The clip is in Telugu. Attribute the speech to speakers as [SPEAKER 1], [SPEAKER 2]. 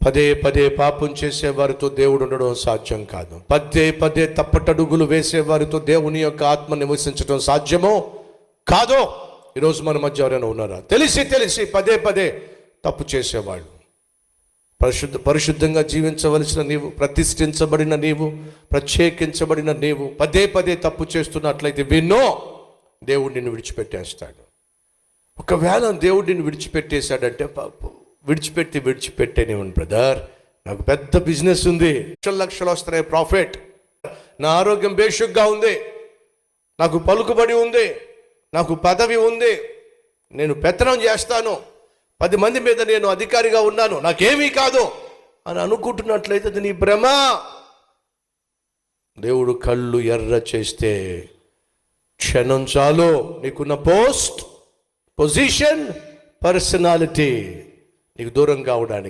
[SPEAKER 1] పదే పదే పాపం చేసేవారితో దేవుడు ఉండడం సాధ్యం కాదు. పదే పదే తప్పటడుగులు వేసేవారితో దేవుని యొక్క ఆత్మ నివసించడం సాధ్యమో కాదో. ఈరోజు మన మధ్య ఎవరైనా ఉన్నారా? తెలిసి పదే పదే తప్పు చేసేవాళ్ళు, పరిశుద్ధంగా జీవించవలసిన నీవు, ప్రతిష్ఠించబడిన నీవు, ప్రత్యేకించబడిన నీవు పదే పదే తప్పు చేస్తున్నట్లయితే విన్నో, దేవుడు నిన్ను విడిచిపెట్టేస్తాడు. ఒకవేళ దేవుడు నిన్ను విడిచిపెట్టేశాడంటే విడిచిపెట్టేనివ్వండి. బ్రదర్, నాకు పెద్ద బిజినెస్ ఉంది, లక్షలు వస్తున్నాయి ప్రాఫిట్, నా ఆరోగ్యం బేషుగ్గా ఉంది, నాకు పలుకుబడి ఉంది, నాకు పదవి ఉంది, నేను పెత్తనం చేస్తాను, 10 మంది మీద నేను అధికారిగా ఉన్నాను, నాకేమీ కాదు అని అనుకుంటున్నట్లయితే అది నీ భ్రమ. దేవుడు కళ్ళు ఎర్ర చేస్తే క్షణం చాలు నీకున్న పొజిషన్, పర్సనాలిటీ నీకు దూరం కావడానికి.